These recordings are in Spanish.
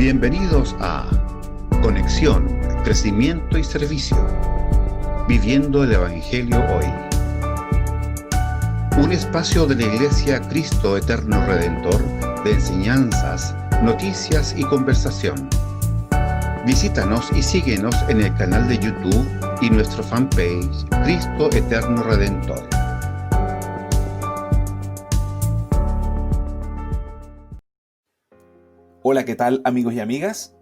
Bienvenidos a Conexión, Crecimiento y Servicio. Viviendo el Evangelio hoy. Un espacio de la Iglesia Cristo Eterno Redentor de enseñanzas, noticias y conversación. Visítanos y síguenos en el canal de YouTube y nuestro fanpage Cristo Eterno Redentor. Hola, ¿qué tal, amigos y amigas?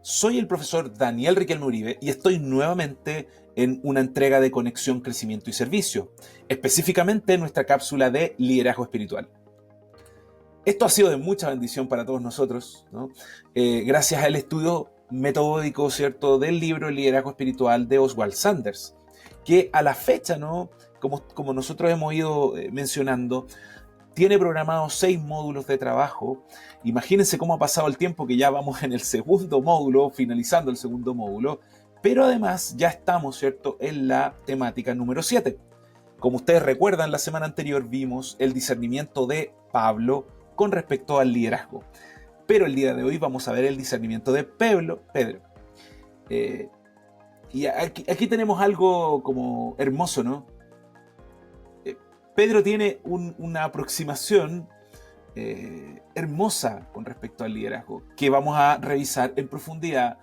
Soy el profesor Daniel Riquelme Uribe y estoy nuevamente en una entrega de Conexión, Crecimiento y Servicio, específicamente en nuestra cápsula de liderazgo espiritual. Esto ha sido de mucha bendición para todos nosotros, ¿no? Gracias al estudio metódico, ¿cierto?, del libro El liderazgo espiritual de Oswald Sanders, que a la fecha, ¿no?, como nosotros hemos ido mencionando, tiene programados 6 módulos de trabajo. Imagínense cómo ha pasado el tiempo, que ya vamos en el segundo módulo, finalizando el segundo módulo, pero además ya estamos, ¿cierto?, en la temática número 7. Como ustedes recuerdan, la semana anterior vimos el discernimiento de Pablo con respecto al liderazgo. Pero el día de hoy vamos a ver el discernimiento de Pedro. Y aquí tenemos algo como hermoso, ¿no? Pedro tiene una aproximación hermosa con respecto al liderazgo, que vamos a revisar en profundidad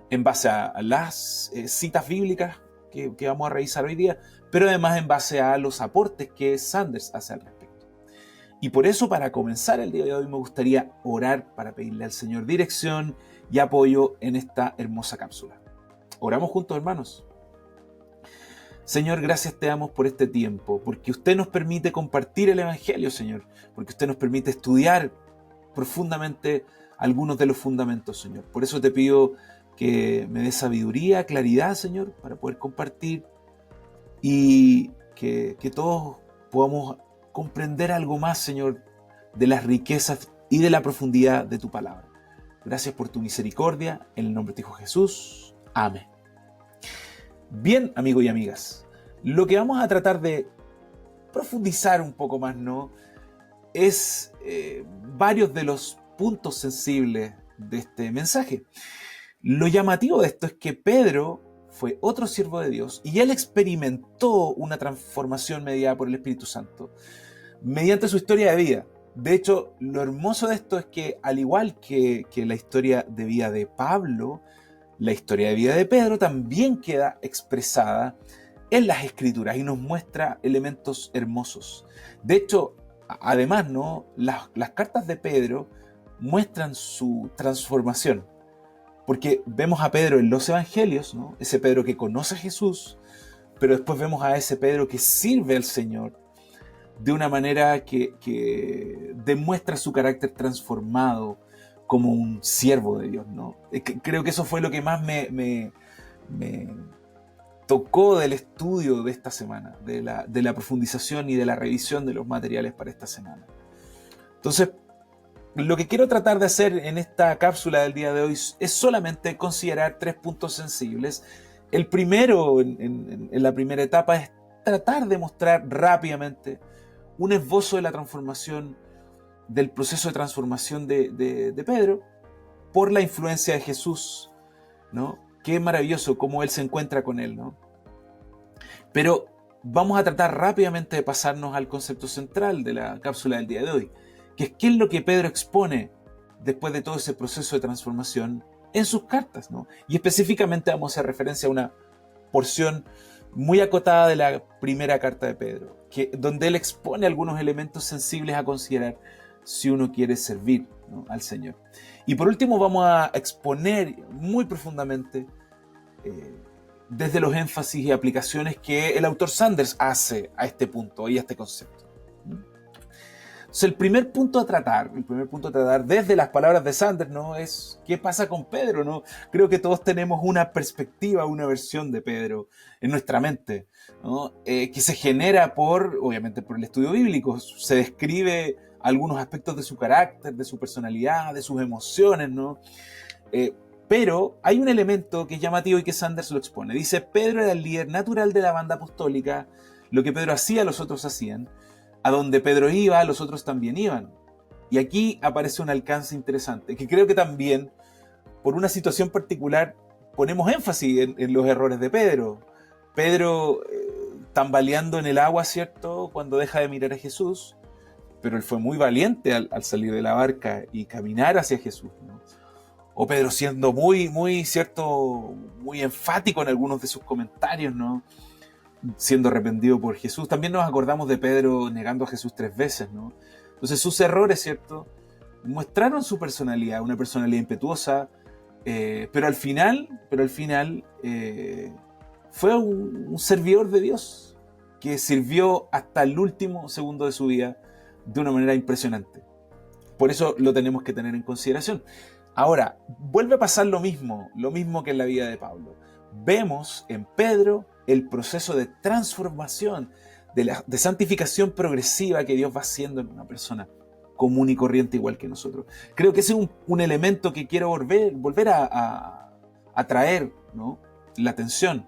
en base a las citas bíblicas que vamos a revisar hoy día, pero además en base a los aportes que Sanders hace al respecto. Y por eso, para comenzar el día de hoy, me gustaría orar para pedirle al Señor dirección y apoyo en esta hermosa cápsula. Oramos juntos, hermanos. Señor, gracias te damos por este tiempo, porque usted nos permite compartir el Evangelio, Señor, porque usted nos permite estudiar profundamente algunos de los fundamentos, Señor. Por eso te pido que me des sabiduría, claridad, Señor, para poder compartir y que todos podamos comprender algo más, Señor, de las riquezas y de la profundidad de tu palabra. Gracias por tu misericordia, en el nombre de tu Hijo Jesús. Amén. Bien, amigos y amigas, lo que vamos a tratar de profundizar un poco más, ¿no?, es varios de los puntos sensibles de este mensaje. Lo llamativo de esto es que Pedro fue otro siervo de Dios y él experimentó una transformación mediada por el Espíritu Santo mediante su historia de vida. De hecho, lo hermoso de esto es que, al igual que la historia de vida de Pablo, la historia de vida de Pedro también queda expresada en las Escrituras y nos muestra elementos hermosos. De hecho, además, ¿no?, las cartas de Pedro muestran su transformación, porque vemos a Pedro en los Evangelios, ¿no?, ese Pedro que conoce a Jesús, pero después vemos a ese Pedro que sirve al Señor de una manera que demuestra su carácter transformado como un siervo de Dios, ¿no? Creo que eso fue lo que más me tocó del estudio de esta semana, de la profundización y de la revisión de los materiales para esta semana. Entonces, lo que quiero tratar de hacer en esta cápsula del día de hoy es solamente considerar 3 puntos sensibles. El primero, en la primera etapa, es tratar de mostrar rápidamente un esbozo de la transformación, del proceso de transformación de Pedro por la influencia de Jesús, ¿no? Qué maravilloso cómo él se encuentra con él, ¿no? Pero vamos a tratar rápidamente de pasarnos al concepto central de la cápsula del día de hoy, que es qué es lo que Pedro expone después de todo ese proceso de transformación en sus cartas, ¿no? Y específicamente vamos a hacer referencia a una porción muy acotada de la primera carta de Pedro, donde él expone algunos elementos sensibles a considerar si uno quiere servir, ¿no?, al Señor. Y por último vamos a exponer muy profundamente desde los énfasis y aplicaciones que el autor Sanders hace a este punto y a este concepto. Entonces, el primer punto a tratar desde las palabras de Sanders, ¿no?, es qué pasa con Pedro, ¿no? Creo que todos tenemos una perspectiva, una versión de Pedro en nuestra mente, ¿no?, que se genera obviamente por el estudio bíblico. Se describe algunos aspectos de su carácter, de su personalidad, de sus emociones, ¿no? Pero hay un elemento que es llamativo y que Sanders lo expone. Dice: Pedro era el líder natural de la banda apostólica. Lo que Pedro hacía, los otros hacían. A donde Pedro iba, los otros también iban. Y aquí aparece un alcance interesante, que creo que también por una situación particular ponemos énfasis en los errores de Pedro. Pedro tambaleando en el agua, ¿cierto?, cuando deja de mirar a Jesús, pero él fue muy valiente al salir de la barca y caminar hacia Jesús, ¿no? O Pedro siendo muy, ¿cierto?, muy enfático en algunos de sus comentarios, ¿no?, siendo arrepentido por Jesús. También nos acordamos de Pedro negando a Jesús 3 veces, ¿no? Entonces sus errores, ¿cierto?, mostraron su personalidad, una personalidad impetuosa, pero al final fue un servidor de Dios que sirvió hasta el último segundo de su vida de una manera impresionante. Por eso lo tenemos que tener en consideración. Ahora, vuelve a pasar lo mismo que en la vida de Pablo. Vemos en Pedro el proceso de transformación, de santificación progresiva que Dios va haciendo en una persona común y corriente igual que nosotros. Creo que ese es un elemento que quiero volver a traer, ¿no?, la atención.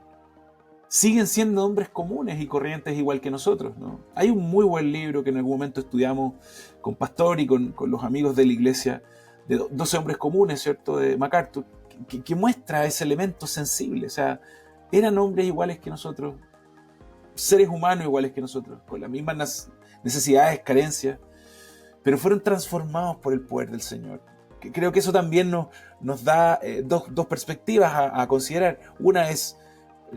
Siguen siendo hombres comunes y corrientes igual que nosotros, ¿no? Hay un muy buen libro que en algún momento estudiamos con Pastor y con los amigos de la iglesia, de 12 hombres comunes, ¿cierto?, de MacArthur, que muestra ese elemento sensible. O sea, eran hombres iguales que nosotros, seres humanos iguales que nosotros, con las mismas necesidades, carencias, pero fueron transformados por el poder del Señor. Creo que eso también nos da dos perspectivas a considerar. Una es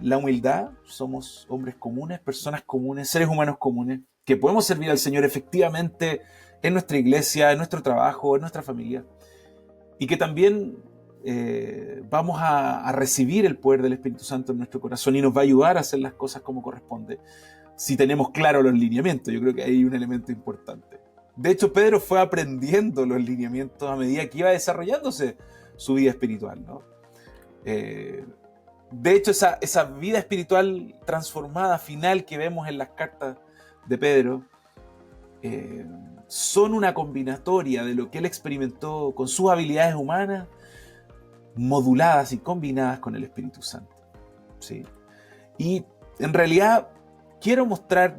la humildad. Somos hombres comunes, personas comunes, seres humanos comunes, que podemos servir al Señor efectivamente en nuestra iglesia, en nuestro trabajo, en nuestra familia, y que también vamos a recibir el poder del Espíritu Santo en nuestro corazón y nos va a ayudar a hacer las cosas como corresponde, si tenemos claro los lineamientos. Yo creo que hay un elemento importante. De hecho, Pedro fue aprendiendo los lineamientos a medida que iba desarrollándose su vida espiritual, ¿no? De hecho, esa vida espiritual transformada final que vemos en las cartas de Pedro son una combinatoria de lo que él experimentó con sus habilidades humanas, moduladas y combinadas con el Espíritu Santo, ¿sí? Y en realidad quiero mostrar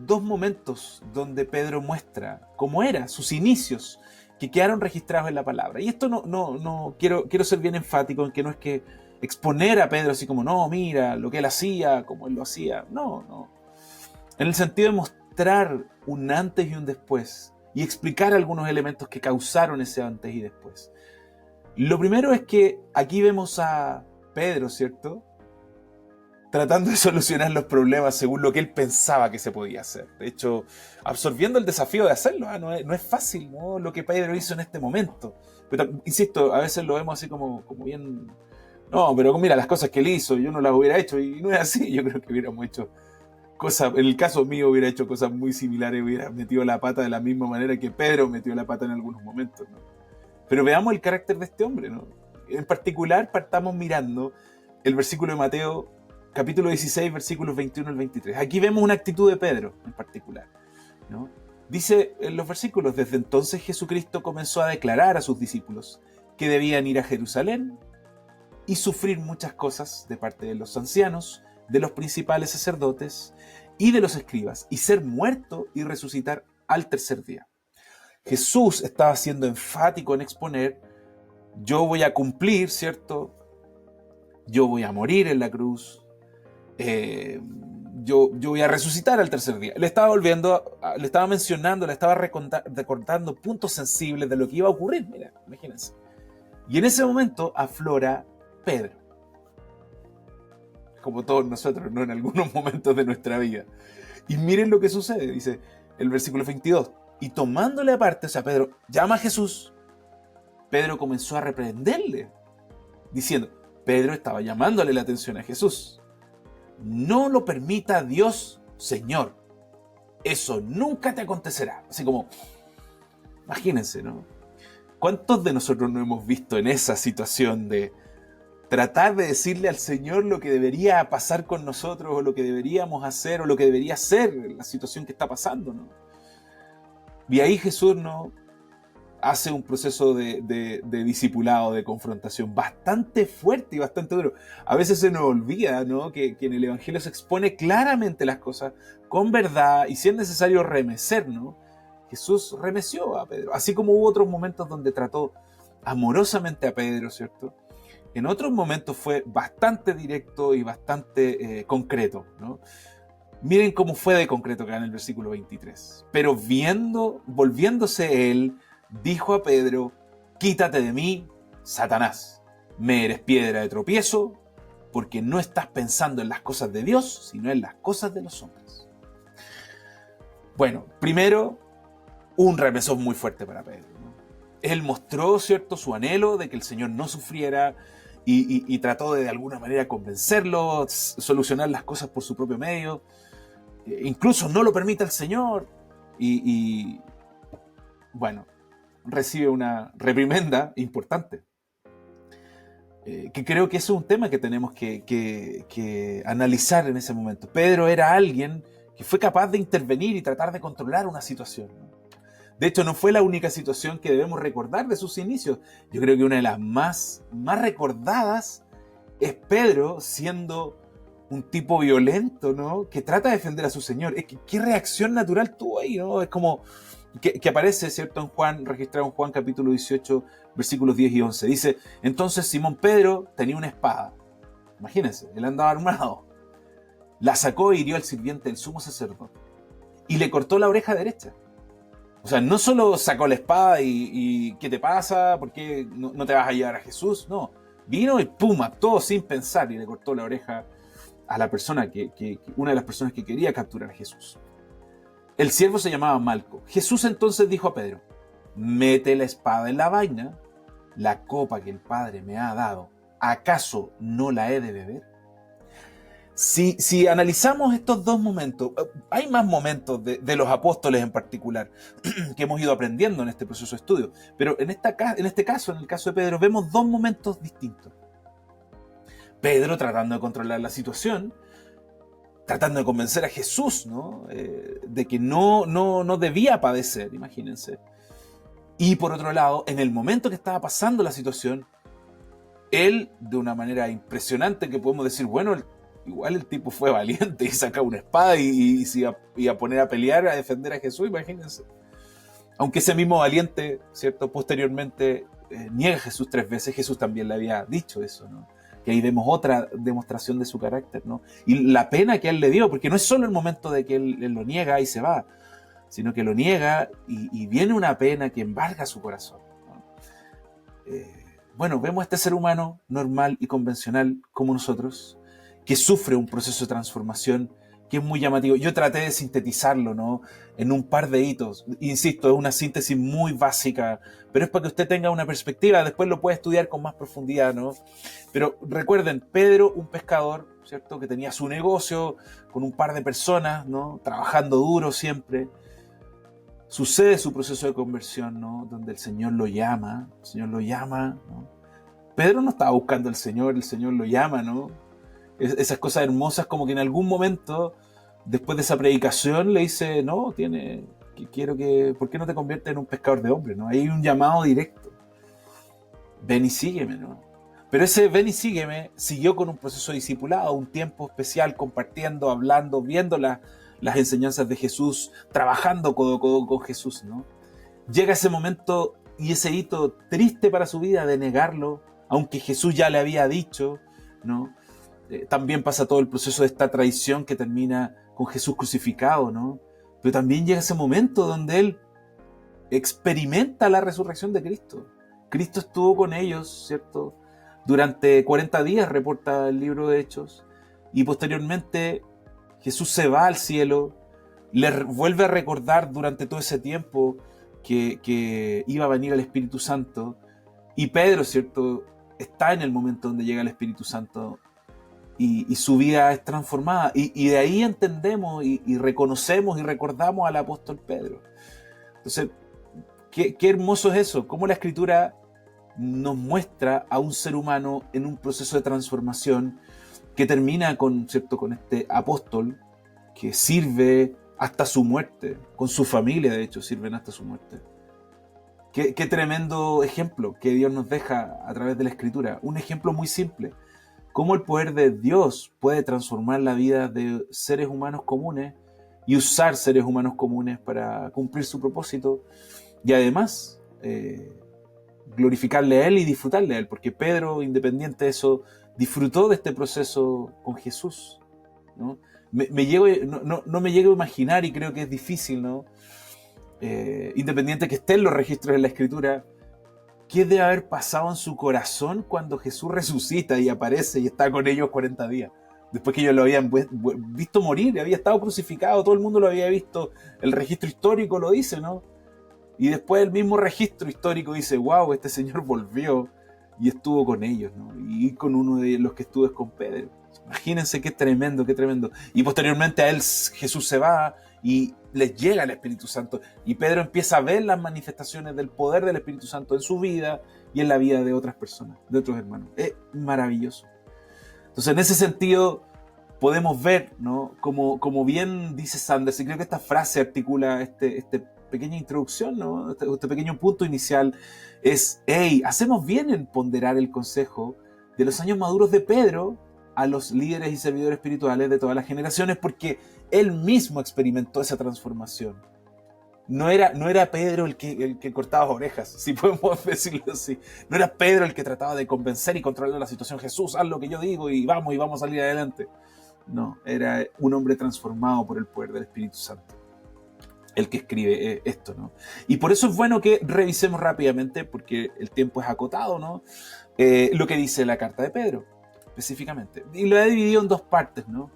dos momentos donde Pedro muestra cómo eran sus inicios, que quedaron registrados en la palabra. Y esto no quiero ser bien enfático en que no es que exponer a Pedro así como, no, mira, lo que él hacía, como él lo hacía. No. En el sentido de mostrar un antes y un después y explicar algunos elementos que causaron ese antes y después. Lo primero es que aquí vemos a Pedro, ¿cierto?, tratando de solucionar los problemas según lo que él pensaba que se podía hacer. De hecho, absorbiendo el desafío de hacerlo. No es fácil, ¿no?, lo que Pedro hizo en este momento. Pero, insisto, a veces lo vemos así como bien... No, pero mira, las cosas que él hizo, yo no las hubiera hecho, y no es así. Yo creo que hubiéramos hecho cosas, en el caso mío hubiera hecho cosas muy similares, hubiera metido la pata de la misma manera que Pedro metió la pata en algunos momentos, ¿no? Pero veamos el carácter de este hombre, ¿no? En particular, partamos mirando el versículo de Mateo, capítulo 16, versículos 21 al 23. Aquí vemos una actitud de Pedro en particular, ¿no? Dice en los versículos: desde entonces Jesucristo comenzó a declarar a sus discípulos que debían ir a Jerusalén y sufrir muchas cosas de parte de los ancianos, de los principales sacerdotes y de los escribas, y ser muerto y resucitar al tercer día. Jesús estaba siendo enfático en exponer: yo voy a cumplir, ¿cierto? Yo voy a morir en la cruz, yo voy a resucitar al tercer día. Le estaba mencionando, le estaba recordando puntos sensibles de lo que iba a ocurrir. Mira, imagínense. Y en ese momento aflora Pedro, como todos nosotros, ¿no?, en algunos momentos de nuestra vida. Y miren lo que sucede, dice el versículo 22. Y tomándole aparte, o sea, Pedro llama a Jesús, Pedro comenzó a reprenderle, diciendo, Pedro estaba llamándole la atención a Jesús: no lo permita Dios, Señor, eso nunca te acontecerá. Así como, imagínense, ¿no? ¿Cuántos de nosotros no hemos visto en esa situación de tratar de decirle al Señor lo que debería pasar con nosotros, o lo que deberíamos hacer, o lo que debería ser la situación que está pasando, ¿no? Y ahí Jesús, ¿no?, hace un proceso de discipulado, de confrontación bastante fuerte y bastante duro. A veces se nos olvida, ¿no?, que en el Evangelio se expone claramente las cosas con verdad, y si es necesario remecer, ¿no? Jesús remeció a Pedro, así como hubo otros momentos donde trató amorosamente a Pedro, ¿cierto? En otros momentos fue bastante directo y bastante concreto, ¿no? Miren cómo fue de concreto acá en el versículo 23. Pero volviéndose él, dijo a Pedro: quítate de mí, Satanás. Me eres piedra de tropiezo, porque no estás pensando en las cosas de Dios, sino en las cosas de los hombres. Bueno, primero, un remesón muy fuerte para Pedro, ¿no? Él mostró, ¿cierto?, su anhelo de que el Señor no sufriera y trató de alguna manera convencerlo, solucionar las cosas por su propio medio. Incluso no lo permite el Señor. Bueno, recibe una reprimenda importante. Que creo que eso es un tema que tenemos que analizar en ese momento. Pedro era alguien que fue capaz de intervenir y tratar de controlar una situación, ¿no? De hecho, no fue la única situación que debemos recordar de sus inicios. Yo creo que una de las más recordadas es Pedro siendo un tipo violento, ¿no? Que trata de defender a su Señor. Es que, ¿qué reacción natural tuvo ahí, ¿no? Es como que aparece, ¿cierto?, en Juan, registrado en Juan capítulo 18, versículos 10 y 11. Dice: entonces Simón Pedro tenía una espada. Imagínense, él andaba armado. La sacó e hirió al sirviente del sumo sacerdote y le cortó la oreja derecha. O sea, no solo sacó la espada y ¿qué te pasa? ¿Por qué no te vas a llevar a Jesús? No, vino y pum, actuó sin pensar y le cortó la oreja a la persona una de las personas que quería capturar a Jesús. El siervo se llamaba Malco. Jesús entonces dijo a Pedro: mete la espada en la vaina. La copa que el Padre me ha dado, ¿acaso no la he de beber? Si analizamos estos dos momentos, hay más momentos de los apóstoles en particular que hemos ido aprendiendo en este proceso de estudio, pero en este caso, en el caso de Pedro, vemos dos momentos distintos. Pedro tratando de controlar la situación, tratando de convencer a Jesús, ¿no?, de que no debía padecer, imagínense. Y por otro lado, en el momento que estaba pasando la situación, él, de una manera impresionante, que podemos decir, bueno, igual el tipo fue valiente y sacó una espada y se iba a poner a pelear, a defender a Jesús, imagínense. Aunque ese mismo valiente, ¿cierto?, posteriormente niega a Jesús 3 veces, Jesús también le había dicho eso, ¿no? Que ahí vemos otra demostración de su carácter, ¿no? Y la pena que él le dio, porque no es solo el momento de que él lo niega y se va, sino que lo niega y viene una pena que embarga su corazón, ¿no? Bueno, vemos a este ser humano normal y convencional como nosotros, que sufre un proceso de transformación que es muy llamativo. Yo traté de sintetizarlo, ¿no?, en un par de hitos. Insisto, es una síntesis muy básica, pero es para que usted tenga una perspectiva. Después lo puede estudiar con más profundidad, ¿no? Pero recuerden, Pedro, un pescador, ¿cierto?, que tenía su negocio con un par de personas, ¿no?, trabajando duro siempre. Sucede su proceso de conversión, ¿no?, donde el Señor lo llama, ¿no? Pedro no estaba buscando al Señor, el Señor lo llama, ¿no? Esas cosas hermosas, como que en algún momento, después de esa predicación, le dice: no, ¿por qué no te conviertes en un pescador de hombres, ¿no? Ahí hay un llamado directo: ven y sígueme, ¿no? Pero ese ven y sígueme siguió con un proceso de discipulado, un tiempo especial, compartiendo, hablando, viendo las enseñanzas de Jesús, trabajando codo a codo con Jesús, ¿no? Llega ese momento y ese hito triste para su vida de negarlo, aunque Jesús ya le había dicho, ¿no? También pasa todo el proceso de esta traición que termina con Jesús crucificado, ¿no? Pero también llega ese momento donde él experimenta la resurrección de Cristo. Cristo estuvo con ellos, ¿cierto?, durante 40 días, reporta el libro de Hechos, y posteriormente Jesús se va al cielo, le vuelve a recordar durante todo ese tiempo que iba a venir el Espíritu Santo, y Pedro, ¿cierto?, está en el momento donde llega el Espíritu Santo y su vida es transformada, y de ahí entendemos y reconocemos y recordamos al apóstol Pedro. Entonces, qué hermoso es eso, cómo la Escritura nos muestra a un ser humano en un proceso de transformación que termina con este apóstol que sirve hasta su muerte, con su familia de hecho sirven hasta su muerte. Qué tremendo ejemplo que Dios nos deja a través de la Escritura, un ejemplo muy simple, cómo el poder de Dios puede transformar la vida de seres humanos comunes y usar seres humanos comunes para cumplir su propósito, y además glorificarle a Él y disfrutarle a Él, porque Pedro, independiente de eso, disfrutó de este proceso con Jesús, ¿no? No me llego a imaginar, y creo que es difícil, ¿no? Independiente que estén los registros en la Escritura, ¿qué debe haber pasado en su corazón cuando Jesús resucita y aparece y está con ellos 40 días? Después que ellos lo habían visto morir, había estado crucificado, todo el mundo lo había visto, el registro histórico lo dice, ¿no? Y después el mismo registro histórico dice, wow, este señor volvió y estuvo con ellos, ¿no? Y con uno de los que estuvo es con Pedro. Imagínense qué tremendo, qué tremendo. Y posteriormente a él Jesús se va y les llega el Espíritu Santo. Y Pedro empieza a ver las manifestaciones del poder del Espíritu Santo en su vida y en la vida de otras personas, de otros hermanos. Es maravilloso. Entonces, en ese sentido, podemos ver, ¿no? Como bien dice Sanders, y creo que esta frase articula este pequeña introducción, ¿no? Este pequeño punto inicial es, hey, hacemos bien en ponderar el consejo de los años maduros de Pedro a los líderes y servidores espirituales de todas las generaciones, porque él mismo experimentó esa transformación. No era Pedro el que cortaba orejas, si podemos decirlo así. No era Pedro el que trataba de convencer y controlar la situación. Jesús, haz lo que yo digo y vamos a salir adelante. No, era un hombre transformado por el poder del Espíritu Santo el que escribe esto, ¿no? Y por eso es bueno que revisemos rápidamente, porque el tiempo es acotado, ¿no? Lo que dice la carta de Pedro, específicamente. Y lo he dividido en dos partes, ¿no?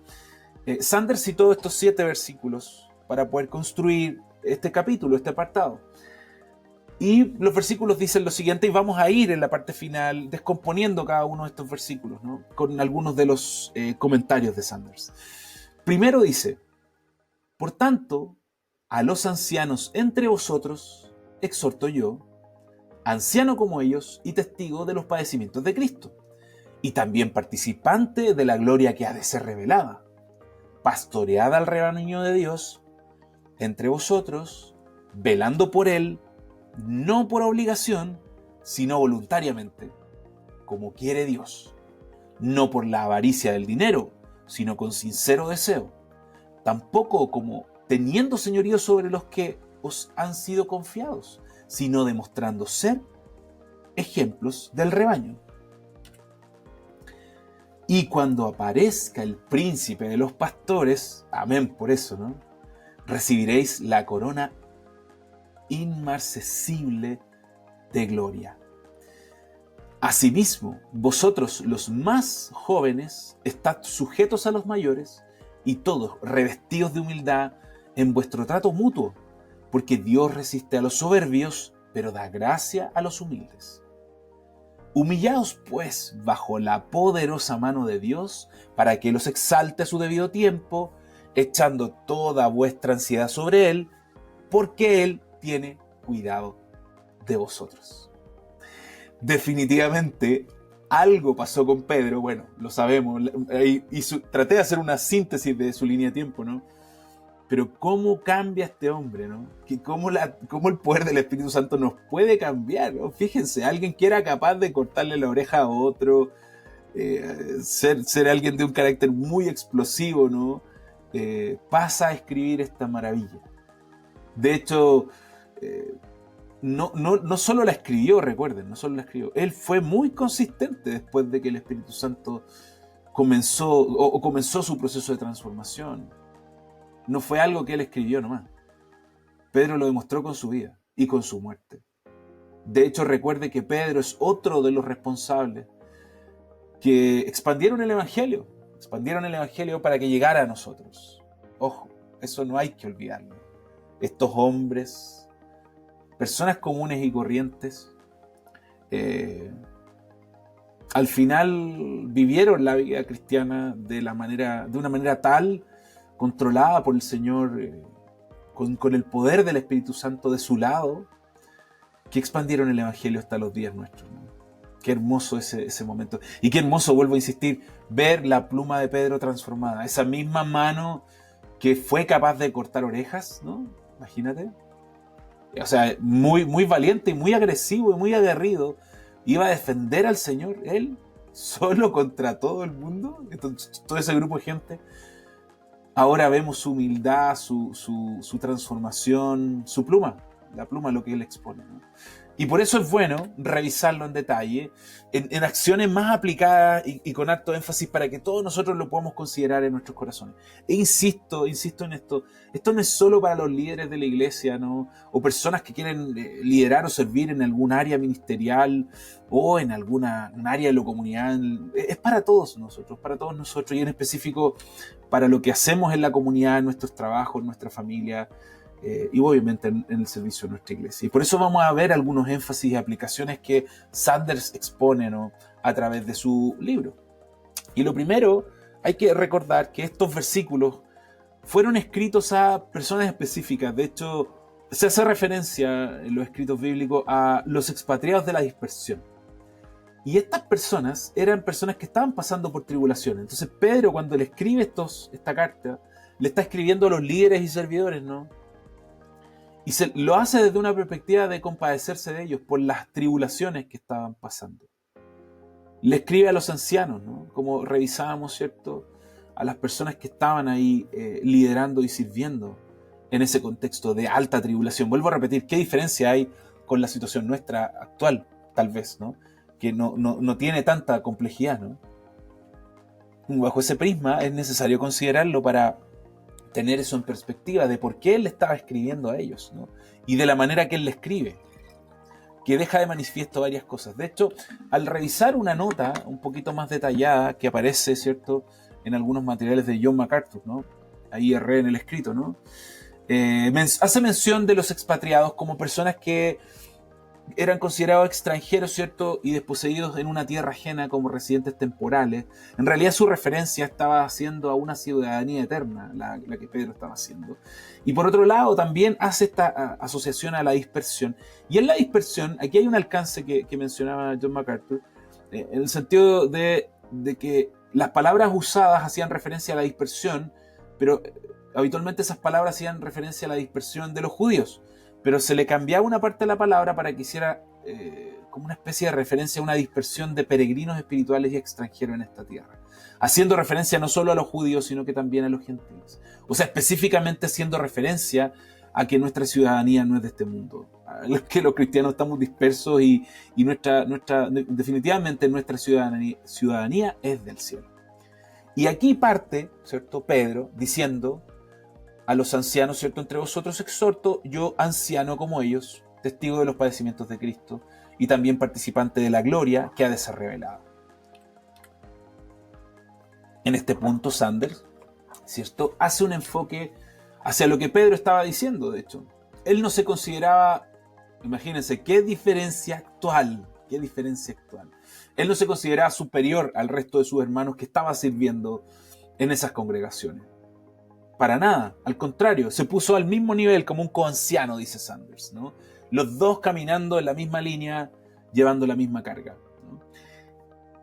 Sanders citó estos 7 versículos para poder construir este capítulo, este apartado. Y los versículos dicen lo siguiente, y vamos a ir en la parte final descomponiendo cada uno de estos versículos, ¿no? Con algunos de los comentarios de Sanders. Primero dice, por tanto, a los ancianos entre vosotros exhorto yo, anciano como ellos y testigo de los padecimientos de Cristo, y también participante de la gloria que ha de ser revelada. Pastoread al rebaño de Dios entre vosotros, velando por él, no por obligación, sino voluntariamente, como quiere Dios, no por la avaricia del dinero, sino con sincero deseo, tampoco como teniendo señorío sobre los que os han sido confiados, sino demostrando ser ejemplos del rebaño. Y cuando aparezca el príncipe de los pastores, amén por eso, ¿no? Recibiréis la corona inmarcesible de gloria. Asimismo, vosotros los más jóvenes, estad sujetos a los mayores, y todos revestidos de humildad en vuestro trato mutuo, porque Dios resiste a los soberbios, pero da gracia a los humildes. Humillaos, pues, bajo la poderosa mano de Dios, para que los exalte a su debido tiempo, echando toda vuestra ansiedad sobre Él, porque Él tiene cuidado de vosotros. Definitivamente, algo pasó con Pedro, bueno, lo sabemos, traté de hacer una síntesis de su línea de tiempo, ¿no? Pero cómo cambia este hombre, ¿no? Cómo el poder del Espíritu Santo nos puede cambiar, ¿no? Fíjense, alguien que era capaz de cortarle la oreja a otro, ser alguien de un carácter muy explosivo, ¿no? Pasa a escribir esta maravilla. De hecho, no solo la escribió, recuerden, no solo la escribió. Él fue muy consistente después de que el Espíritu Santo comenzó su proceso de transformación. No fue algo que él escribió nomás. Pedro lo demostró con su vida y con su muerte. De hecho, recuerde que Pedro es otro de los responsables que expandieron el Evangelio para que llegara a nosotros. Ojo, eso no hay que olvidarlo. Estos hombres, personas comunes y corrientes, al final vivieron la vida cristiana de una manera tal, controlada por el Señor, con el poder del Espíritu Santo de su lado, que expandieron el Evangelio hasta los días nuestros, ¿no? Qué hermoso ese momento. Y qué hermoso, vuelvo a insistir, ver la pluma de Pedro transformada. Esa misma mano que fue capaz de cortar orejas, ¿no? Imagínate. O sea, muy, muy valiente y muy agresivo y muy aguerrido. Iba a defender al Señor, él, solo contra todo el mundo. Entonces, todo ese grupo de gente. Ahora vemos su humildad, su transformación, su pluma, la pluma, lo que él expone, ¿no? Y por eso es bueno revisarlo en detalle, en acciones más aplicadas y con harto énfasis para que todos nosotros lo podamos considerar en nuestros corazones. E insisto en esto no es solo para los líderes de la iglesia, ¿no? O personas que quieren liderar o servir en algún área ministerial o en un área de la comunidad. Es para todos nosotros y en específico para lo que hacemos en la comunidad, en nuestros trabajos, en nuestra familia, y obviamente en el servicio de nuestra iglesia. Y por eso vamos a ver algunos énfasis y aplicaciones que Sanders expone, ¿no?, a través de su libro. Y lo primero, hay que recordar que estos versículos fueron escritos a personas específicas. De hecho, se hace referencia en los escritos bíblicos a los expatriados de la dispersión. Y estas personas eran personas que estaban pasando por tribulaciones. Entonces Pedro, cuando le escribe esta carta, le está escribiendo a los líderes y servidores, ¿no? Y lo hace desde una perspectiva de compadecerse de ellos por las tribulaciones que estaban pasando. Le escribe a los ancianos, ¿no?, como revisábamos, ¿cierto?, a las personas que estaban ahí liderando y sirviendo en ese contexto de alta tribulación. Vuelvo a repetir, ¿qué diferencia hay con la situación nuestra actual, tal vez, ¿no?, que no tiene tanta complejidad, ¿no? Bajo ese prisma es necesario considerarlo para tener eso en perspectiva de por qué él le estaba escribiendo a ellos, ¿no?, y de la manera que él le escribe, que deja de manifiesto varias cosas. De hecho, al revisar una nota un poquito más detallada que aparece, ¿cierto?, en algunos materiales de John MacArthur, ¿no?, ahí erré en el escrito, ¿no?, hace mención de los expatriados como personas que eran considerados extranjeros, ¿cierto?, y desposeídos en una tierra ajena como residentes temporales. En realidad su referencia estaba haciendo a una ciudadanía eterna, la que Pedro estaba haciendo. Y por otro lado también hace esta asociación a la dispersión. Y en la dispersión, aquí hay un alcance que mencionaba John MacArthur, en el sentido de que las palabras usadas hacían referencia a la dispersión, pero habitualmente esas palabras hacían referencia a la dispersión de los judíos. Pero se le cambiaba una parte de la palabra para que hiciera como una especie de referencia a una dispersión de peregrinos espirituales y extranjeros en esta tierra, haciendo referencia no solo a los judíos, sino que también a los gentiles. O sea, específicamente haciendo referencia a que nuestra ciudadanía no es de este mundo, que los cristianos estamos dispersos y definitivamente nuestra ciudadanía es del cielo. Y aquí parte, ¿cierto?, Pedro diciendo a los ancianos, ¿cierto?, entre vosotros exhorto, yo anciano como ellos, testigo de los padecimientos de Cristo y también participante de la gloria que ha de ser revelada. En este punto Sanders, ¿cierto?, hace un enfoque hacia lo que Pedro estaba diciendo. De hecho, él no se consideraba, imagínense, qué diferencia actual. Él no se consideraba superior al resto de sus hermanos que estaban sirviendo en esas congregaciones. Para nada, al contrario, se puso al mismo nivel como un coanciano, dice Sanders, ¿no? Los dos caminando en la misma línea, llevando la misma carga, ¿no?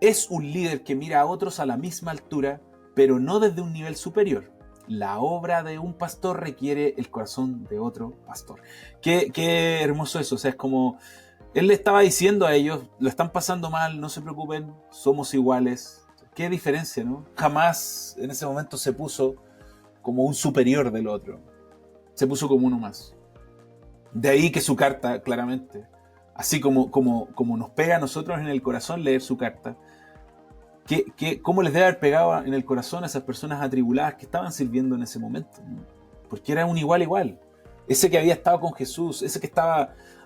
Es un líder que mira a otros a la misma altura, pero no desde un nivel superior. La obra de un pastor requiere el corazón de otro pastor. Qué hermoso eso. O sea, es como él le estaba diciendo a ellos, lo están pasando mal, no se preocupen, somos iguales. Qué diferencia, ¿no? Jamás en ese momento se puso como un superior del otro. Se puso como uno más. De ahí que su carta, claramente, así como nos pega a nosotros en el corazón leer su carta, ¿cómo les debe haber pegado en el corazón a esas personas atribuladas que estaban sirviendo en ese momento, ¿no? Porque era un igual. Ese que había estado con Jesús, ese que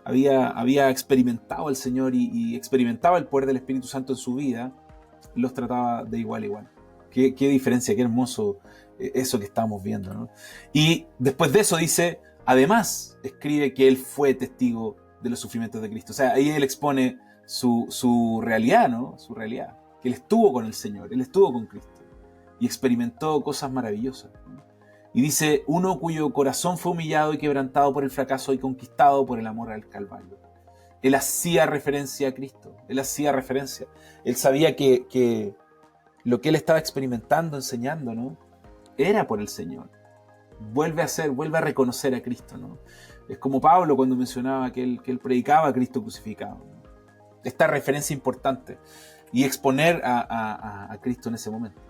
había experimentado al Señor y experimentaba el poder del Espíritu Santo en su vida, los trataba de igual a igual. Qué diferencia, qué hermoso eso que estamos viendo, ¿no? Y después de eso dice, además, escribe que él fue testigo de los sufrimientos de Cristo. O sea, ahí él expone su realidad, ¿no? Su realidad. Que él estuvo con el Señor, él estuvo con Cristo y experimentó cosas maravillosas, ¿no? Y dice, uno cuyo corazón fue humillado y quebrantado por el fracaso y conquistado por el amor al Calvario. Él hacía referencia a Cristo, él sabía que lo que él estaba experimentando, enseñando, ¿no?, era por el Señor. Vuelve a reconocer a Cristo, ¿no? Es como Pablo cuando mencionaba que él predicaba a Cristo crucificado, ¿no? Esta referencia importante y exponer a Cristo en ese momento.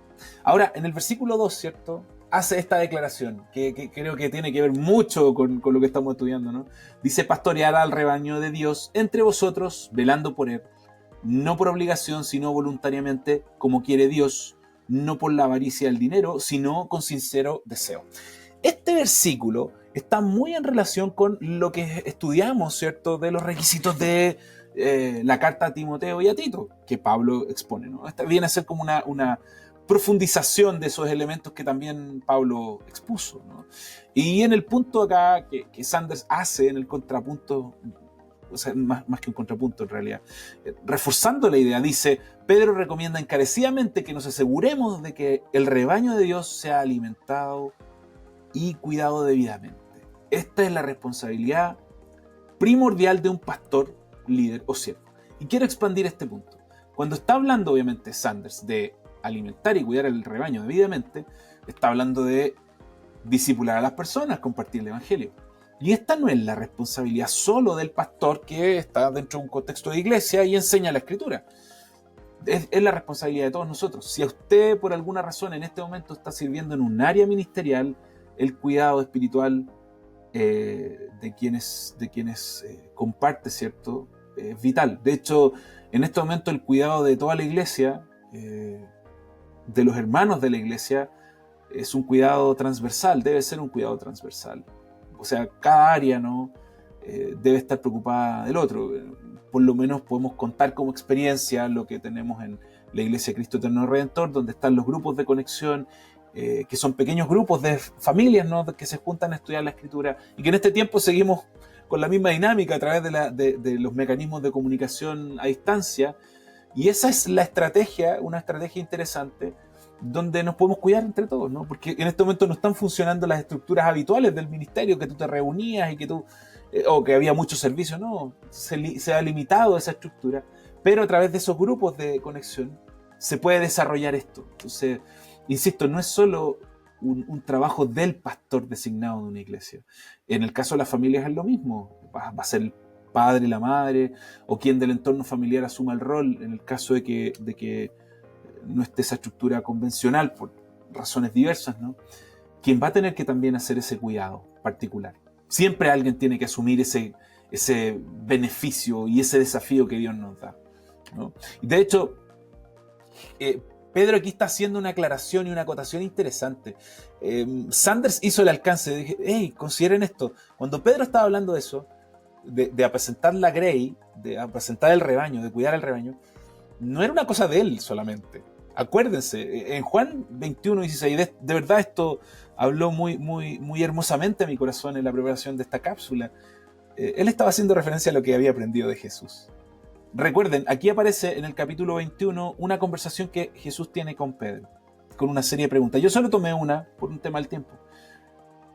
Ahora, en el versículo 2, ¿cierto?, hace esta declaración, que creo que tiene que ver mucho con lo que estamos estudiando, ¿no? Dice: pastorear al rebaño de Dios entre vosotros, velando por él, no por obligación, sino voluntariamente, como quiere Dios, no por la avaricia del dinero, sino con sincero deseo. Este versículo está muy en relación con lo que estudiamos, ¿cierto?, de los requisitos de la carta a Timoteo y a Tito, que Pablo expone, ¿no? Esta viene a ser como una profundización de esos elementos que también Pablo expuso, ¿no? Y en el punto acá que Sanders hace en el contrapunto, o sea, más que un contrapunto en realidad, reforzando la idea, dice: Pedro recomienda encarecidamente que nos aseguremos de que el rebaño de Dios sea alimentado y cuidado debidamente. Esta es la responsabilidad primordial de un pastor, líder o siervo. Y quiero expandir este punto. Cuando está hablando, obviamente, Sanders de alimentar y cuidar el rebaño debidamente, está hablando de discipular a las personas, compartir el evangelio. Y esta no es la responsabilidad solo del pastor que está dentro de un contexto de iglesia y enseña la escritura. Es la responsabilidad de todos nosotros. Si a usted por alguna razón en este momento está sirviendo en un área ministerial, el cuidado espiritual de quienes comparte, ¿cierto?, es vital. De hecho, en este momento el cuidado de toda la iglesia, de los hermanos de la iglesia, es un cuidado transversal, debe ser un cuidado transversal. O sea, cada área, ¿no?, debe estar preocupada del otro. Por lo menos podemos contar como experiencia lo que tenemos en la Iglesia de Cristo Eterno Redentor, donde están los grupos de conexión, que son pequeños grupos de familias, ¿no?, que se juntan a estudiar la Escritura, y que en este tiempo seguimos con la misma dinámica a través de los mecanismos de comunicación a distancia. Y esa es la estrategia, una estrategia interesante, donde nos podemos cuidar entre todos, ¿no? Porque en este momento no están funcionando las estructuras habituales del ministerio, que tú te reunías y que tú, o que había mucho servicio, no, se ha limitado esa estructura, pero a través de esos grupos de conexión se puede desarrollar esto. Entonces, insisto, no es solo un trabajo del pastor designado de una iglesia. En el caso de las familias es lo mismo, va a ser el padre, la madre, o quien del entorno familiar asuma el rol, en el caso de que no esté esa estructura convencional por razones diversas, ¿no? Quien va a tener que también hacer ese cuidado particular. Siempre alguien tiene que asumir ese beneficio y ese desafío que Dios nos da, ¿no? Y de hecho, Pedro aquí está haciendo una aclaración y una acotación interesante. Sanders hizo el alcance, dije: hey, consideren esto. Cuando Pedro estaba hablando de eso, de apacentar la grey, de apacentar el rebaño, de cuidar el rebaño, no era una cosa de él solamente. Acuérdense, en Juan 21:16, de verdad esto habló muy, muy, muy hermosamente a mi corazón en la preparación de esta cápsula. Él estaba haciendo referencia a lo que había aprendido de Jesús. Recuerden, aquí aparece en el capítulo 21 una conversación que Jesús tiene con Pedro, con una serie de preguntas. Yo solo tomé una por un tema del tiempo.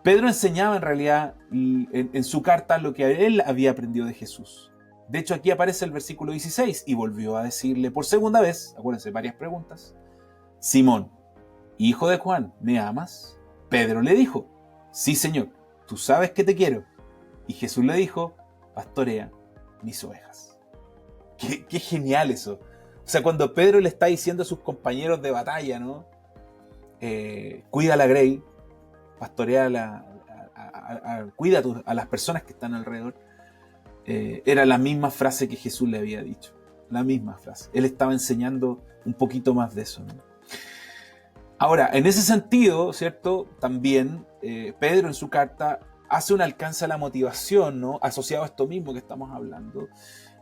Pedro enseñaba en realidad en su carta lo que él había aprendido de Jesús. De hecho, aquí aparece el versículo 16, y volvió a decirle por segunda vez, acuérdense, varias preguntas: Simón, hijo de Juan, ¿me amas? Pedro le dijo: sí, Señor, tú sabes que te quiero. Y Jesús le dijo: pastorea mis ovejas. Qué genial eso. O sea, cuando Pedro le está diciendo a sus compañeros de batalla, ¿no? Cuida la grey, pastorea cuida a las personas que están alrededor. Era la misma frase que Jesús le había dicho. La misma frase. Él estaba enseñando un poquito más de eso, ¿no? Ahora, en ese sentido, ¿cierto? También Pedro en su carta hace un alcance a la motivación, ¿no?, asociado a esto mismo que estamos hablando,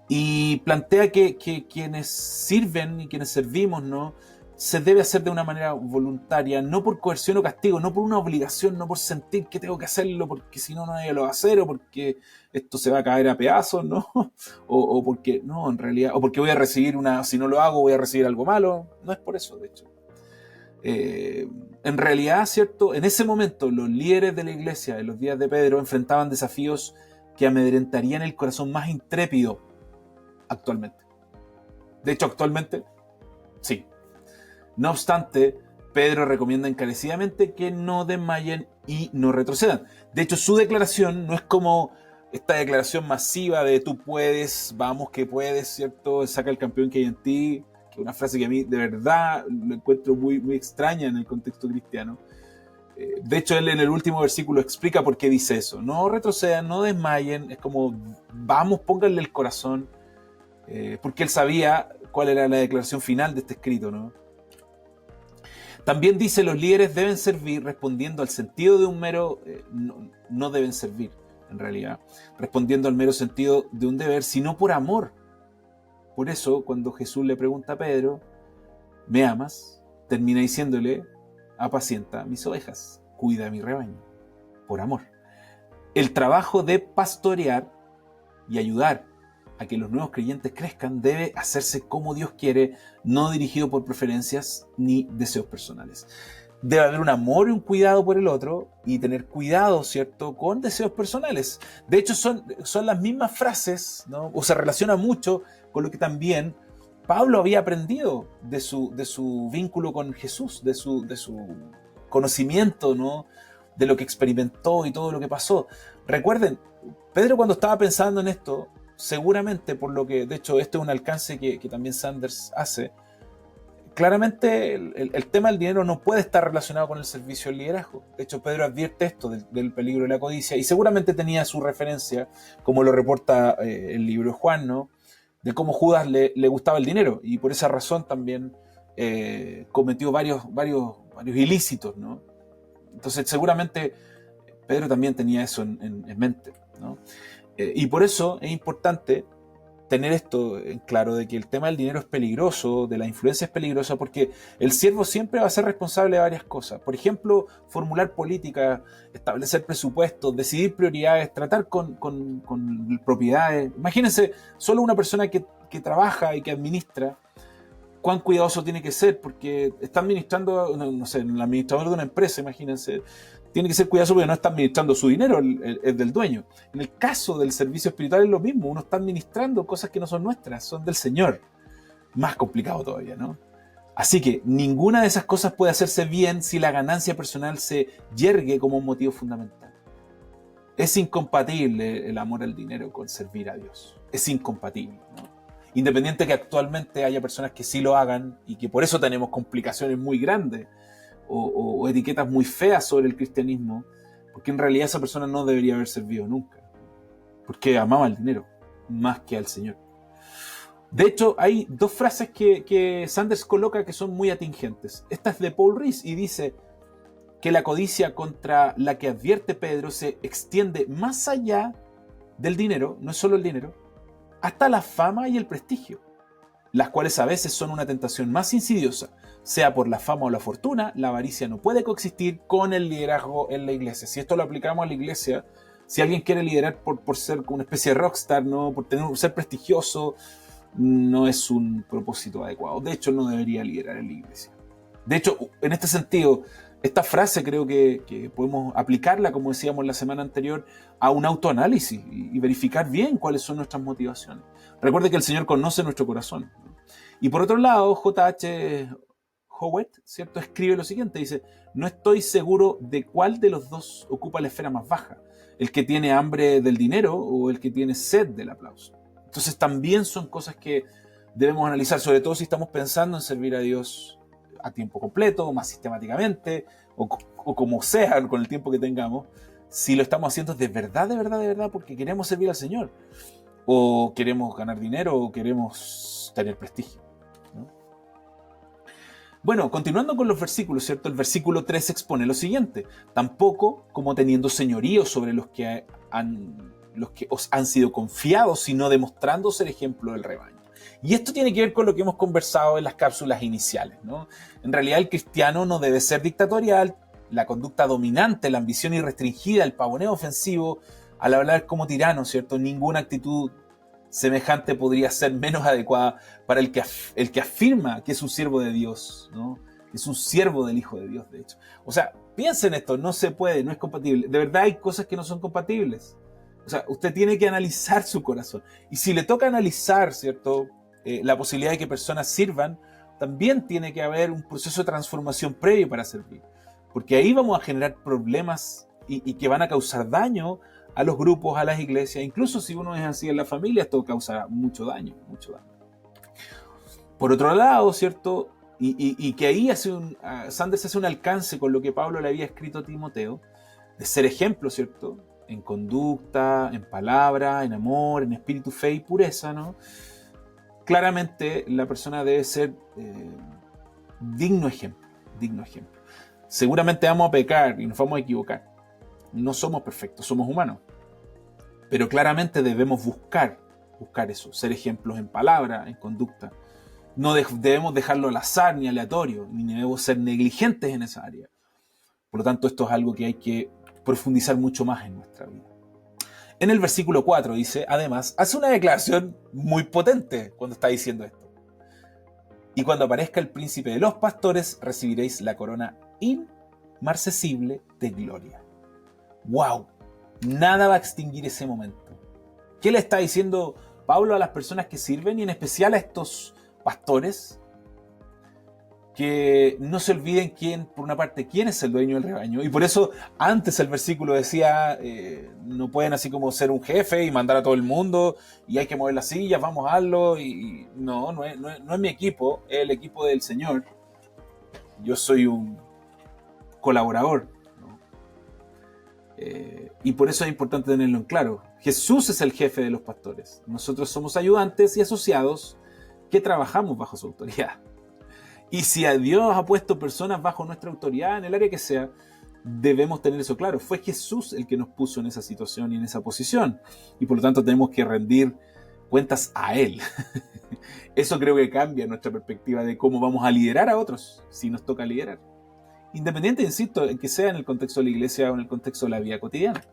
y plantea que quienes sirven y quienes servimos, ¿no?, se debe hacer de una manera voluntaria, no por coerción o castigo, no por una obligación, no por sentir que tengo que hacerlo porque si no nadie lo va a hacer, o porque esto se va a caer a pedazos, ¿no? o porque, no, en realidad, o porque voy a recibir si no lo hago voy a recibir algo malo. No es por eso, de hecho. En realidad, ¿cierto?, en ese momento los líderes de la iglesia en los días de Pedro enfrentaban desafíos que amedrentarían el corazón más intrépido actualmente. De hecho, actualmente, sí. No obstante, Pedro recomienda encarecidamente que no desmayen y no retrocedan. De hecho, su declaración no es como esta declaración masiva de tú puedes, vamos que puedes, ¿cierto? Saca el campeón que hay en ti, que es una frase que a mí de verdad lo encuentro muy, muy extraña en el contexto cristiano. De hecho, él en el último versículo explica por qué dice eso. No retrocedan, no desmayen, es como, vamos, pónganle el corazón, porque él sabía cuál era la declaración final de este escrito, ¿no? También dice, los líderes deben servir respondiendo al sentido de un mero... no deben servir, en realidad, respondiendo al mero sentido de un deber, sino por amor. Por eso, cuando Jesús le pregunta a Pedro, ¿me amas?, termina diciéndole, apacienta mis ovejas, cuida mi rebaño, por amor. El trabajo de pastorear y ayudar a que los nuevos creyentes crezcan debe hacerse como Dios quiere, no dirigido por preferencias ni deseos personales. Debe haber un amor y un cuidado por el otro y tener cuidado, ¿cierto?, con deseos personales. De hecho, son las mismas frases, ¿no? O se relaciona mucho con lo que también Pablo había aprendido de su vínculo con Jesús, de su conocimiento, ¿no?, de lo que experimentó y todo lo que pasó. Recuerden, Pedro, cuando estaba pensando en esto, seguramente, por lo que, de hecho, este es un alcance que también Sanders hace, claramente el tema del dinero no puede estar relacionado con el servicio del liderazgo. De hecho, Pedro advierte esto del peligro de la codicia y seguramente tenía su referencia, como lo reporta el libro de Juan, ¿no?, de cómo Judas le gustaba el dinero y por esa razón también cometió varios ilícitos, ¿no? Entonces seguramente Pedro también tenía eso en mente, ¿no? Y por eso es importante tener esto en claro, de que el tema del dinero es peligroso, de la influencia es peligrosa, porque el siervo siempre va a ser responsable de varias cosas. Por ejemplo, formular políticas, establecer presupuestos, decidir prioridades, tratar con propiedades. Imagínense, solo una persona que trabaja y que administra, cuán cuidadoso tiene que ser, porque está administrando, no sé, el administrador de una empresa, imagínense, tiene que ser cuidadoso porque no está administrando su dinero, es del dueño. En el caso del servicio espiritual es lo mismo, uno está administrando cosas que no son nuestras, son del Señor. Más complicado todavía, ¿no? Así que ninguna de esas cosas puede hacerse bien si la ganancia personal se yergue como un motivo fundamental. Es incompatible el amor al dinero con servir a Dios. Es incompatible, ¿no? Independiente que actualmente haya personas que sí lo hagan y que por eso tenemos complicaciones muy grandes o etiquetas muy feas sobre el cristianismo, porque en realidad esa persona no debería haber servido nunca, porque amaba el dinero más que al Señor. De hecho, hay dos frases que Sanders coloca que son muy atingentes. Esta es de Paul Rees y dice que la codicia contra la que advierte Pedro se extiende más allá del dinero, no es solo el dinero, hasta la fama y el prestigio, las cuales a veces son una tentación más insidiosa. Sea por la fama o la fortuna, la avaricia no puede coexistir con el liderazgo en la iglesia. Si esto lo aplicamos a la iglesia, si alguien quiere liderar por ser una especie de rockstar, ¿no?, por ser prestigioso, no es un propósito adecuado. De hecho, no debería liderar en la iglesia. De hecho, en este sentido, esta frase creo que podemos aplicarla, como decíamos la semana anterior, a un autoanálisis y verificar bien cuáles son nuestras motivaciones. Recuerde que el Señor conoce nuestro corazón, ¿no? Y por otro lado, J.H. Howitt, ¿cierto?, escribe lo siguiente, dice, no estoy seguro de cuál de los dos ocupa la esfera más baja, el que tiene hambre del dinero o el que tiene sed del aplauso. Entonces también son cosas que debemos analizar, sobre todo si estamos pensando en servir a Dios a tiempo completo, más sistemáticamente, o como sea, con el tiempo que tengamos, si lo estamos haciendo de verdad, porque queremos servir al Señor, o queremos ganar dinero, o queremos tener prestigio, ¿no? Bueno, continuando con los versículos, ¿cierto? El versículo 3 expone lo siguiente: tampoco como teniendo señorío sobre los que os han sido confiados, sino demostrando ser ejemplo del rebaño. Y esto tiene que ver con lo que hemos conversado en las cápsulas iniciales, ¿no? En realidad el cristiano no debe ser dictatorial, la conducta dominante, la ambición irrestringida, el pavoneo ofensivo, al hablar como tirano, ¿cierto? Ninguna actitud semejante podría ser menos adecuada para el que afirma que es un siervo de Dios, ¿no? Es un siervo del Hijo de Dios, de hecho. O sea, piensen esto, no se puede, no es compatible. De verdad hay cosas que no son compatibles. O sea, usted tiene que analizar su corazón. Y si le toca analizar, ¿cierto?, la posibilidad de que personas sirvan, también tiene que haber un proceso de transformación previo para servir. Porque ahí vamos a generar problemas y que van a causar daño a los grupos, a las iglesias. Incluso si uno es así en la familia, esto causa mucho daño, mucho daño. Por otro lado, ¿cierto?, y que ahí Sanders hace un alcance con lo que Pablo le había escrito a Timoteo, de ser ejemplo, ¿cierto? En conducta, en palabra, en amor, en espíritu, fe y pureza, ¿no? Claramente la persona debe ser digno ejemplo, digno ejemplo. Seguramente vamos a pecar y nos vamos a equivocar. No somos perfectos, somos humanos. Pero claramente debemos buscar eso, ser ejemplos en palabra, en conducta. No debemos dejarlo al azar ni aleatorio, ni debemos ser negligentes en esa área. Por lo tanto, esto es algo que hay que profundizar mucho más en nuestra vida. En el versículo 4 dice, además, hace una declaración muy potente cuando está diciendo esto. Y cuando aparezca el príncipe de los pastores, recibiréis la corona inmarcesible de gloria. ¡Wow! Nada va a extinguir ese momento. ¿Qué le está diciendo Pablo a las personas que sirven y en especial a estos pastores? Que no se olviden por una parte, quién es el dueño del rebaño. Y por eso antes el versículo decía, no pueden así como ser un jefe y mandar a todo el mundo y hay que mover las sillas, vamos a hazlo. Y no es mi equipo, es el equipo del Señor. Yo soy un colaborador, ¿no? Y por eso es importante tenerlo en claro. Jesús es el jefe de los pastores. Nosotros somos ayudantes y asociados que trabajamos bajo su autoridad. Y si a Dios ha puesto personas bajo nuestra autoridad, en el área que sea, debemos tener eso claro. Fue Jesús el que nos puso en esa situación y en esa posición. Y por lo tanto tenemos que rendir cuentas a Él. Eso creo que cambia nuestra perspectiva de cómo vamos a liderar a otros, si nos toca liderar. Independiente, insisto, en que sea en el contexto de la iglesia o en el contexto de la vida cotidiana.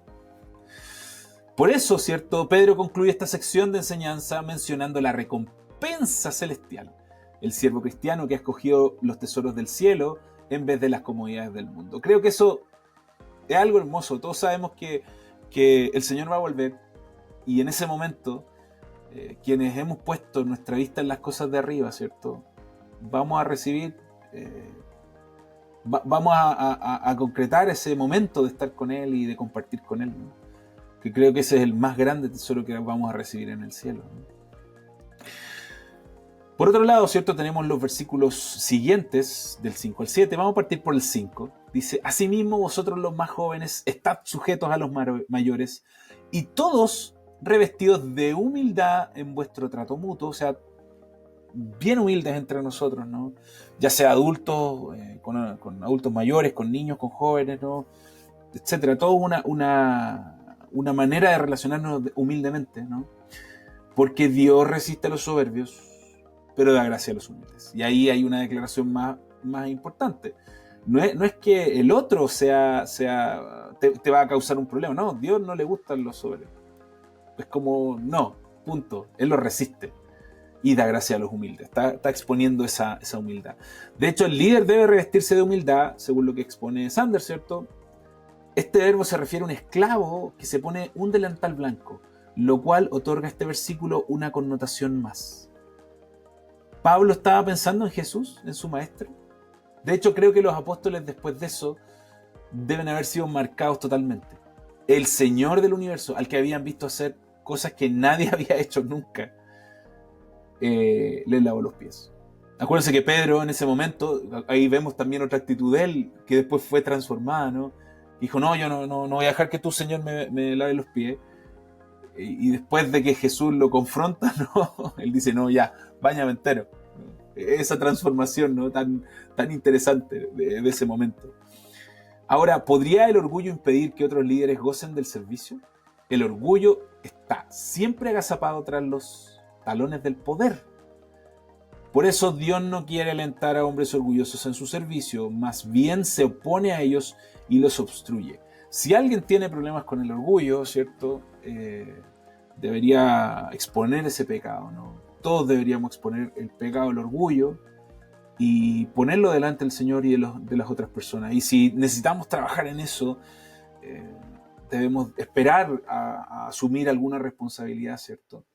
Por eso, ¿cierto? Pedro concluye esta sección de enseñanza mencionando la recompensa celestial. El siervo cristiano que ha escogido los tesoros del cielo en vez de las comodidades del mundo. Creo que eso es algo hermoso. Todos sabemos que el Señor va a volver y en ese momento quienes hemos puesto nuestra vista en las cosas de arriba, ¿cierto? Vamos a recibir, vamos a concretar ese momento de estar con Él y de compartir con Él, ¿no? Que creo que ese es el más grande tesoro que vamos a recibir en el cielo, ¿no? Por otro lado, ¿cierto? Tenemos los versículos siguientes, del 5 al 7. Vamos a partir por el 5. Dice, asimismo vosotros los más jóvenes, estad sujetos a los mayores, y todos revestidos de humildad en vuestro trato mutuo, o sea, bien humildes entre nosotros, ¿no? Ya sea adultos, con adultos mayores, con niños, con jóvenes, ¿no? Etcétera. Todo una manera de relacionarnos humildemente, ¿no? Porque Dios resiste a los soberbios, pero da gracia a los humildes. Y ahí hay una declaración más importante. No es que el otro te va a causar un problema. No, Dios no le gustan los soberbios. Es como, no, punto. Él lo resiste y da gracia a los humildes. Está exponiendo esa humildad. De hecho, el líder debe revestirse de humildad, según lo que expone Sanders, ¿cierto? Este verbo se refiere a un esclavo que se pone un delantal blanco, lo cual otorga a este versículo una connotación más. Pablo estaba pensando en Jesús, en su maestro. De hecho, creo que los apóstoles después de eso deben haber sido marcados totalmente. El Señor del universo, al que habían visto hacer cosas que nadie había hecho nunca, les lavó los pies. Acuérdense que Pedro en ese momento, ahí vemos también otra actitud de él, que después fue transformada, ¿no? Dijo, no, yo no voy a dejar que tú, Señor, me lave los pies. Y después de que Jesús lo confronta, ¿no? Él dice, no, ya, báñame entero. Esa transformación, ¿no? tan interesante de ese momento. Ahora, ¿podría el orgullo impedir que otros líderes gocen del servicio? El orgullo está siempre agazapado tras los talones del poder. Por eso Dios no quiere alentar a hombres orgullosos en su servicio, más bien se opone a ellos y los obstruye. Si alguien tiene problemas con el orgullo, ¿cierto? Debería exponer ese pecado, ¿no? Todos deberíamos exponer el pecado del orgullo y ponerlo delante del Señor y de las otras personas. Y si necesitamos trabajar en eso, debemos esperar a asumir alguna responsabilidad, ¿cierto?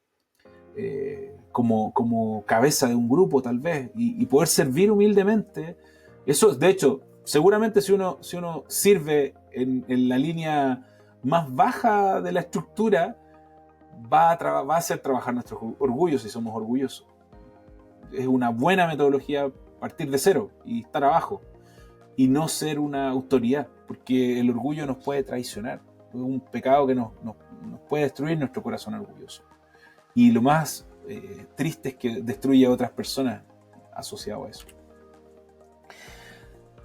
Como cabeza de un grupo, tal vez, y poder servir humildemente. Eso, de hecho, seguramente si uno sirve en la línea más baja de la estructura, va a hacer trabajar nuestros orgullos si somos orgullosos. Es una buena metodología partir de cero y estar abajo y no ser una autoridad, porque el orgullo nos puede traicionar. Es un pecado que nos puede destruir nuestro corazón orgulloso. Y lo más triste es que destruye a otras personas asociado a eso.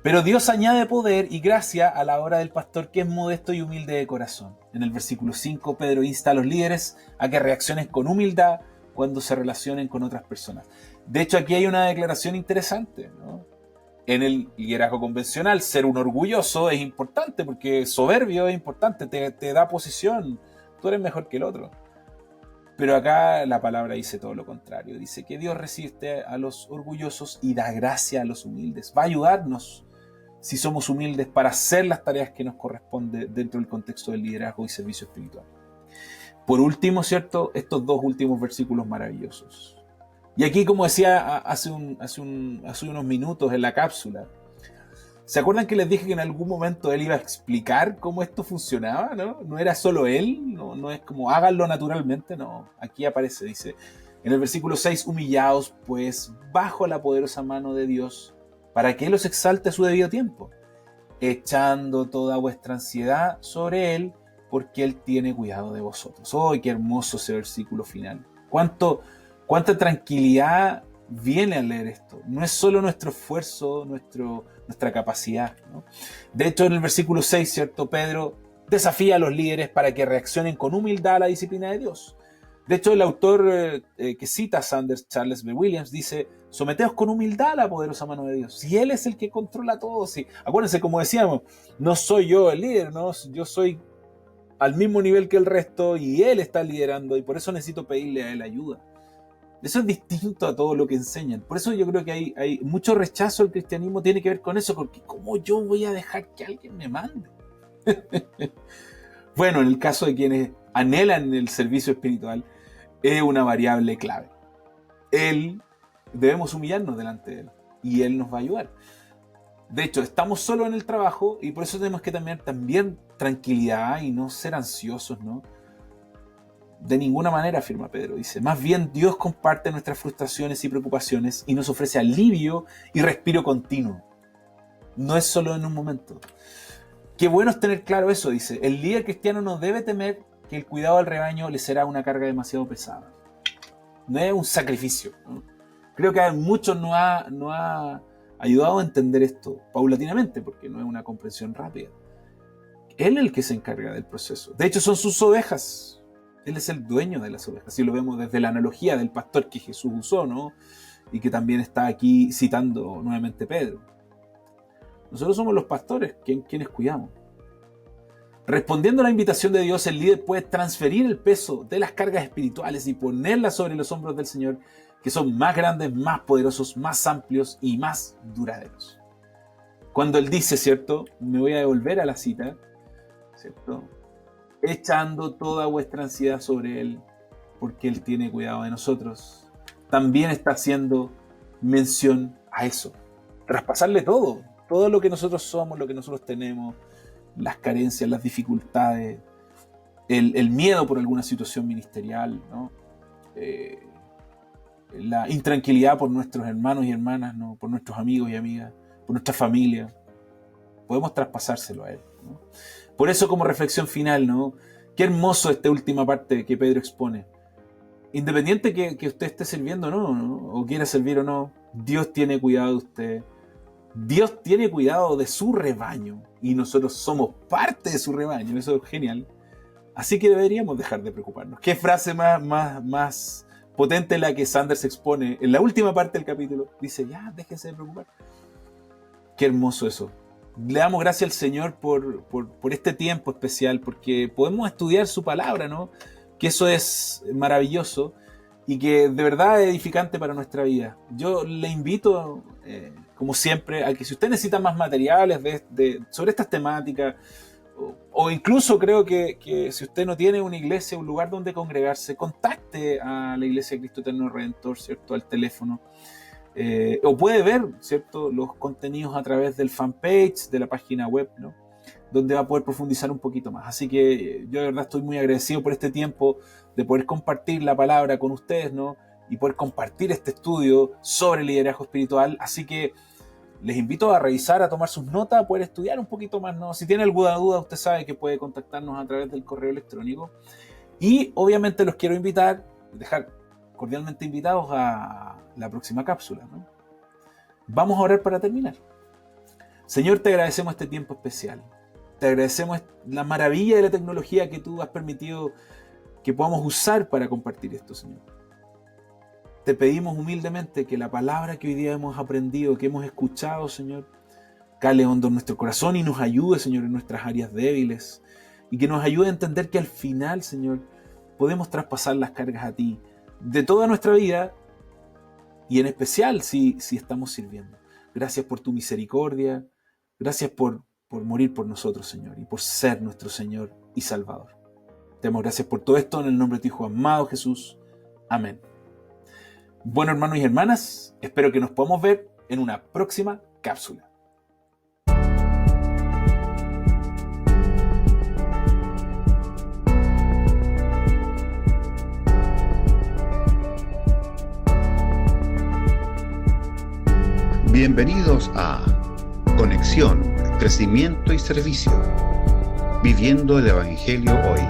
Pero Dios añade poder y gracia a la obra del pastor, que es modesto y humilde de corazón. En el versículo 5, Pedro insta a los líderes a que reaccionen con humildad cuando se relacionen con otras personas. De hecho, aquí hay una declaración interesante, ¿no? En el liderazgo convencional, ser un orgulloso es importante, porque soberbio es importante, te da posición, tú eres mejor que el otro. Pero acá la palabra dice todo lo contrario. Dice que Dios resiste a los orgullosos y da gracia a los humildes. Va a ayudarnos, si somos humildes, para hacer las tareas que nos corresponde dentro del contexto del liderazgo y servicio espiritual. Por último, ¿cierto? Estos dos últimos versículos maravillosos. Y aquí, como decía hace unos minutos en la cápsula, ¿se acuerdan que les dije que en algún momento él iba a explicar cómo esto funcionaba? No era solo él, no es como háganlo naturalmente, no. Aquí aparece, dice, en el versículo 6, humillaos pues bajo la poderosa mano de Dios, para que Él os exalte a su debido tiempo, echando toda vuestra ansiedad sobre Él, porque Él tiene cuidado de vosotros. ¡Oh, qué hermoso ese versículo final! ¿Cuánta tranquilidad viene al leer esto? No es solo nuestro esfuerzo, nuestra capacidad, ¿no? De hecho, en el versículo 6, ¿cierto? Pedro desafía a los líderes para que reaccionen con humildad a la disciplina de Dios. De hecho, el autor que cita a Sanders, Charles B. Williams, dice: someteos con humildad a la poderosa mano de Dios. Si Él es el que controla todo. Si, acuérdense, como decíamos, no soy yo el líder, ¿no? Yo soy al mismo nivel que el resto y Él está liderando, y por eso necesito pedirle a Él ayuda. Eso es distinto a todo lo que enseñan. Por eso yo creo que hay mucho rechazo al cristianismo, tiene que ver con eso, porque ¿cómo yo voy a dejar que alguien me mande? Bueno, en el caso de quienes anhelan el servicio espiritual, es una variable clave. Debemos humillarnos delante de Él y Él nos va a ayudar. De hecho, estamos solos en el trabajo y por eso tenemos que tener también tranquilidad y no ser ansiosos, ¿no? De ninguna manera, afirma Pedro. Dice, más bien Dios comparte nuestras frustraciones y preocupaciones y nos ofrece alivio y respiro continuo. No es solo en un momento. Qué bueno es tener claro eso, dice. El líder cristiano no debe temer que el cuidado del rebaño le será una carga demasiado pesada. No es un sacrificio, ¿no? Creo que a muchos nos ha ayudado a entender esto paulatinamente, porque no es una comprensión rápida. Él es el que se encarga del proceso. De hecho, son sus ovejas. Él es el dueño de las ovejas. Así lo vemos desde la analogía del pastor que Jesús usó, ¿no? Y que también está aquí citando nuevamente Pedro. Nosotros somos los pastores, quienes cuidamos. Respondiendo a la invitación de Dios, el líder puede transferir el peso de las cargas espirituales y ponerlas sobre los hombros del Señor, que son más grandes, más poderosos, más amplios y más duraderos. Cuando Él dice, ¿cierto? Me voy a devolver a la cita, ¿cierto? Echando toda vuestra ansiedad sobre Él, porque Él tiene cuidado de nosotros. También está haciendo mención a eso. Traspasarle todo lo que nosotros somos, lo que nosotros tenemos, las carencias, las dificultades, el miedo por alguna situación ministerial, ¿no? La intranquilidad por nuestros hermanos y hermanas, ¿no? Por nuestros amigos y amigas, por nuestra familia. Podemos traspasárselo a Él, ¿no? Por eso, como reflexión final, ¿no? Qué hermoso esta última parte que Pedro expone. Independiente que usted esté sirviendo o no, o quiera servir o no, Dios tiene cuidado de usted. Dios tiene cuidado de su rebaño y nosotros somos parte de su rebaño. Eso es genial. Así que deberíamos dejar de preocuparnos. ¿Qué frase más potente la que Sanders expone en la última parte del capítulo? Dice, ya, déjense de preocupar. Qué hermoso eso. Le damos gracias al Señor por este tiempo especial, porque podemos estudiar su palabra, ¿no? Que eso es maravilloso y que de verdad es edificante para nuestra vida. Yo le invito, como siempre, a que si usted necesita más materiales sobre estas temáticas, o incluso creo que si usted no tiene una iglesia, un lugar donde congregarse, contacte a la Iglesia de Cristo Eterno Redentor, ¿cierto? Al teléfono. O puede ver, ¿cierto?, los contenidos a través del fanpage, de la página web, ¿no? Donde va a poder profundizar un poquito más. Así que yo de verdad estoy muy agradecido por este tiempo de poder compartir la palabra con ustedes, ¿no? y poder compartir este estudio sobre liderazgo espiritual. Así que les invito a revisar, a tomar sus notas, a poder estudiar un poquito más, ¿no? Si tiene alguna duda, usted sabe que puede contactarnos a través del correo electrónico. Y obviamente los quiero dejar cordialmente invitados a la próxima cápsula, ¿no? Vamos a orar para terminar. Señor, te agradecemos este tiempo especial. Te agradecemos la maravilla de la tecnología que tú has permitido que podamos usar para compartir esto, Señor. Te pedimos humildemente que la palabra que hoy día hemos aprendido, que hemos escuchado, Señor, cale hondo en nuestro corazón y nos ayude, Señor, en nuestras áreas débiles. Y que nos ayude a entender que al final, Señor, podemos traspasar las cargas a ti de toda nuestra vida y en especial si estamos sirviendo. Gracias por tu misericordia. Gracias por morir por nosotros, Señor, y por ser nuestro Señor y Salvador. Te damos gracias por todo esto en el nombre de tu Hijo amado Jesús. Amén. Bueno, hermanos y hermanas, espero que nos podamos ver en una próxima cápsula. Bienvenidos a Conexión, Crecimiento y Servicio. Viviendo el Evangelio hoy.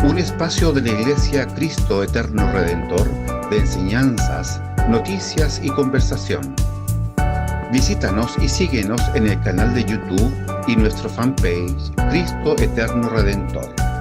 Un espacio de la Iglesia Cristo Eterno Redentor de enseñanzas, noticias y conversación. Visítanos y síguenos en el canal de YouTube y nuestro fanpage Cristo Eterno Redentor.